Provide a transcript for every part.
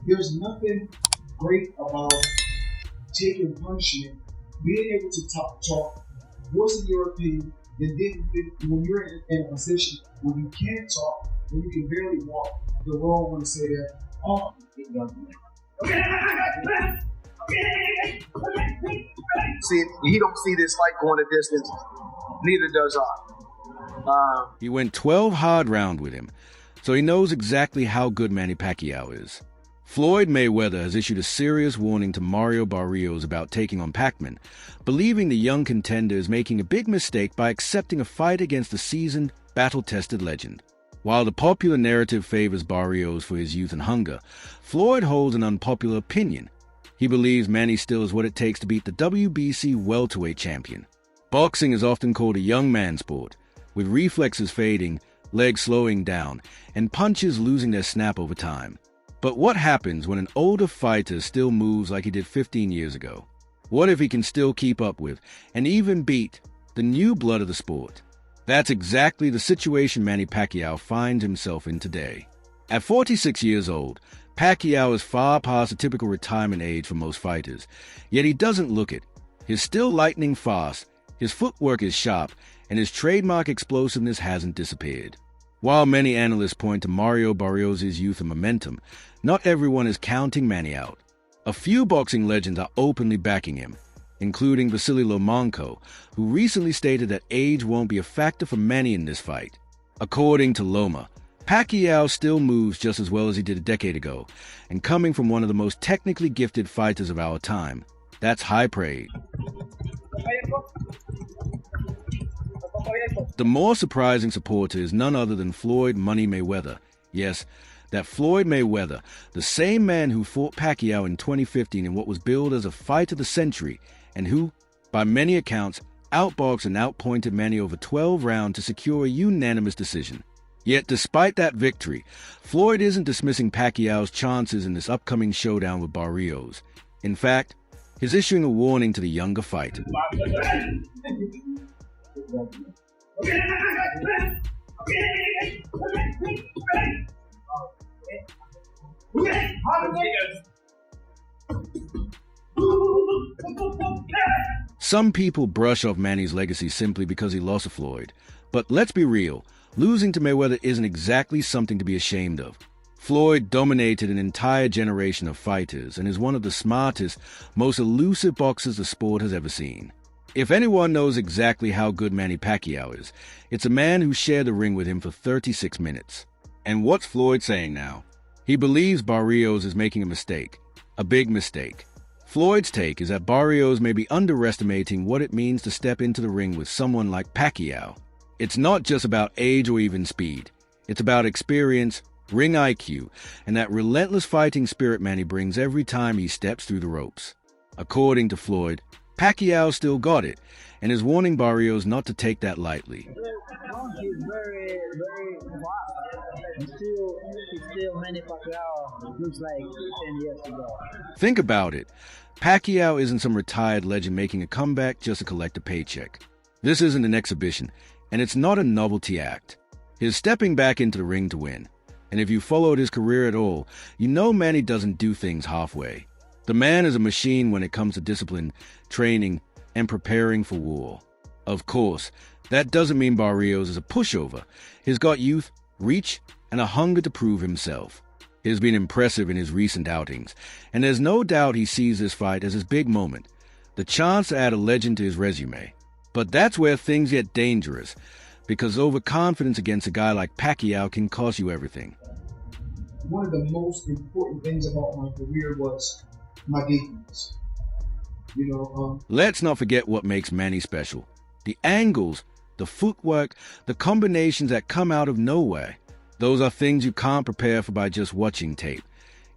There's nothing great about taking punishment, being able to talk, voicing your opinion, and then when you're in a position where you can't talk, when you can barely walk, the world want to say that, oh, see, he don't see this fight going a distance. Neither does I. He went 12 hard rounds with him, so he knows exactly how good Manny Pacquiao is. Floyd Mayweather has issued a serious warning to Mario Barrios about taking on Pacman, believing the young contender is making a big mistake by accepting a fight against a seasoned, battle-tested legend. While the popular narrative favors Barrios for his youth and hunger, Floyd holds an unpopular opinion. He believes Manny still is what it takes to beat the WBC welterweight champion. Boxing is often called a young man sport, with reflexes fading, legs slowing down, and punches losing their snap over time. But what happens when an older fighter still moves like he did 15 years ago? What if he can still keep up with, and even beat, the new blood of the sport? That's exactly the situation Manny Pacquiao finds himself in today. At 46 years old, Pacquiao is far past the typical retirement age for most fighters, yet he doesn't look it. He's still lightning fast, his footwork is sharp, and his trademark explosiveness hasn't disappeared. While many analysts point to Mario Barrios' youth and momentum, not everyone is counting Manny out. A few boxing legends are openly backing him, including Vasily Lomachenko, who recently stated that age won't be a factor for Manny in this fight. According to Loma, Pacquiao still moves just as well as he did a decade ago, and coming from one of the most technically gifted fighters of our time, that's high praise. The more surprising supporter is none other than Floyd Money Mayweather. Yes, that Floyd Mayweather, the same man who fought Pacquiao in 2015 in what was billed as a fight of the century, and who, by many accounts, outboxed and outpointed Manny over 12 rounds to secure a unanimous decision. Yet despite that victory, Floyd isn't dismissing Pacquiao's chances in this upcoming showdown with Barrios. In fact, he's issuing a warning to the younger fighter. Some people brush off Manny's legacy simply because he lost to Floyd. But let's be real, losing to Mayweather isn't exactly something to be ashamed of. Floyd dominated an entire generation of fighters and is one of the smartest, most elusive boxers the sport has ever seen. If anyone knows exactly how good Manny Pacquiao is, it's a man who shared the ring with him for 36 minutes. And what's Floyd saying now? He believes Barrios is making a mistake, a big mistake. Floyd's take is that Barrios may be underestimating what it means to step into the ring with someone like Pacquiao. It's not just about age or even speed. It's about experience, ring IQ, and that relentless fighting spirit Manny brings every time he steps through the ropes. According to Floyd, Pacquiao still got it, and is warning Barrios not to take that lightly. He's very fast. He's still Manny Pacquiao looks like 10 years ago. Think about it. Pacquiao isn't some retired legend making a comeback just to collect a paycheck. This isn't an exhibition, and it's not a novelty act. He's stepping back into the ring to win. And if you followed his career at all, you know Manny doesn't do things halfway. The man is a machine when it comes to discipline, training, and preparing for war. Of course, that doesn't mean Barrios is a pushover. He's got youth, reach, and a hunger to prove himself. He's been impressive in his recent outings, and there's no doubt he sees this fight as his big moment, the chance to add a legend to his resume. But that's where things get dangerous, because overconfidence against a guy like Pacquiao can cost you everything. One of the most important things about my career was my defense. Let's not forget what makes Manny special. The angles, the footwork, the combinations that come out of nowhere. Those are things you can't prepare for by just watching tape.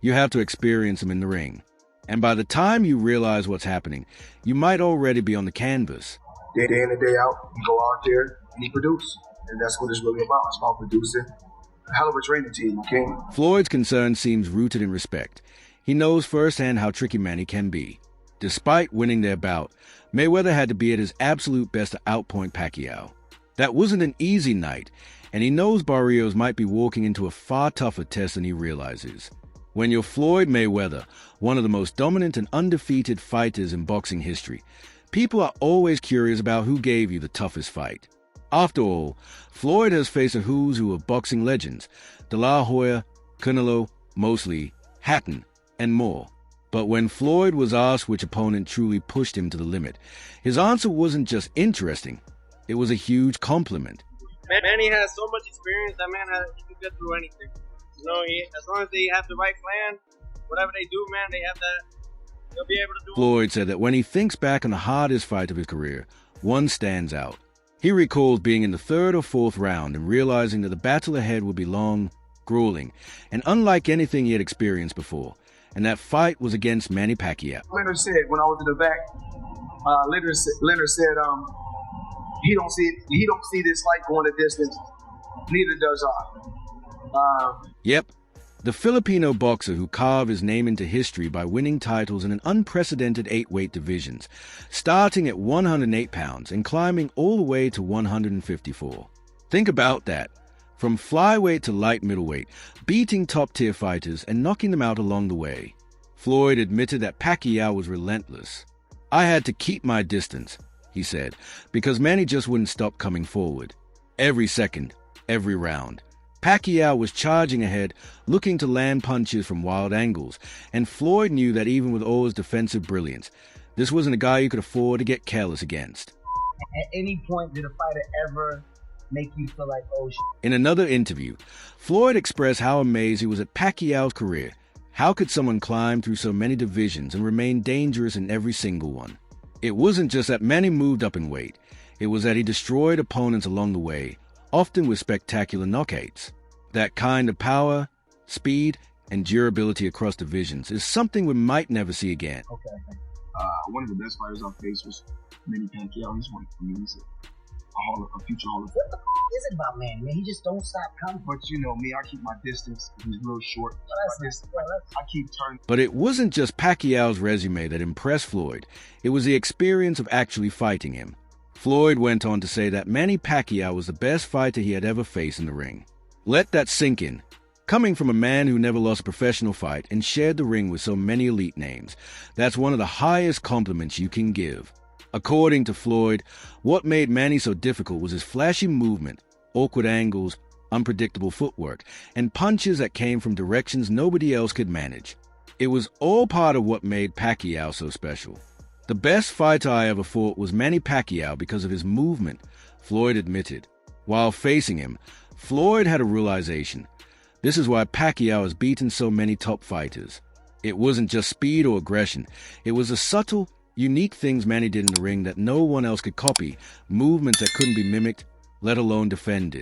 You have to experience them in the ring. And by the time you realize what's happening, you might already be on the canvas. Day in and day out, you go out there and you produce. And that's what it's really about. It's about producing a hell of a training team, okay? Floyd's concern seems rooted in respect. He knows firsthand how tricky Manny can be. Despite winning their bout, Mayweather had to be at his absolute best to outpoint Pacquiao. That wasn't an easy night, and he knows Barrios might be walking into a far tougher test than he realizes. When you're Floyd Mayweather, one of the most dominant and undefeated fighters in boxing history, people are always curious about who gave you the toughest fight. After all, Floyd has faced a who's who of boxing legends: De La Hoya, Canelo, Mosley, Hatton, and more. But when Floyd was asked which opponent truly pushed him to the limit, his answer wasn't just interesting, it was a huge compliment. Manny has so much experience that he can get through anything. As long as they have the right plan, whatever they do, man, they have that. They'll be able to do it. Floyd said that when he thinks back on the hardest fight of his career, one stands out. He recalls being in the third or fourth round and realizing that the battle ahead would be long, grueling, and unlike anything he had experienced before. And that fight was against Manny Pacquiao. Leonard said when I was in the back, Leonard said, he don't see this fight going a distance. Neither does I. Yep, the Filipino boxer who carved his name into history by winning titles in an unprecedented 8-weight divisions, starting at 108 pounds and climbing all the way to 154. Think about that. From flyweight to light middleweight, beating top-tier fighters and knocking them out along the way. Floyd admitted that Pacquiao was relentless. "I had to keep my distance," he said, because Manny just wouldn't stop coming forward. Every second, every round. Pacquiao was charging ahead, looking to land punches from wild angles, and Floyd knew that even with all his defensive brilliance, this wasn't a guy you could afford to get careless against. At any point, did a fighter ever make you feel like, oh, shit? In another interview, Floyd expressed how amazed he was at Pacquiao's career. How could someone climb through so many divisions and remain dangerous in every single one? It wasn't just that Manny moved up in weight. It was that he destroyed opponents along the way, often with spectacular knockouts. That kind of power, speed, and durability across divisions is something we might never see again. Okay. One of the best fighters I faced was Manny Pacquiao. He's a future Hall of Fame. What the f*** is it about Manny, man? He just don't stop coming. But you know me, I keep my distance. He's real short. I keep turning. But it wasn't just Pacquiao's resume that impressed Floyd. It was the experience of actually fighting him. Floyd went on to say that Manny Pacquiao was the best fighter he had ever faced in the ring. Let that sink in. Coming from a man who never lost a professional fight and shared the ring with so many elite names, that's one of the highest compliments you can give. According to Floyd, what made Manny so difficult was his flashy movement, awkward angles, unpredictable footwork, and punches that came from directions nobody else could manage. It was all part of what made Pacquiao so special. The best fighter I ever fought was Manny Pacquiao because of his movement, Floyd admitted. While facing him, Floyd had a realization. This is why Pacquiao has beaten so many top fighters. It wasn't just speed or aggression. It was the subtle, unique things Manny did in the ring that no one else could copy, movements that couldn't be mimicked, let alone defended.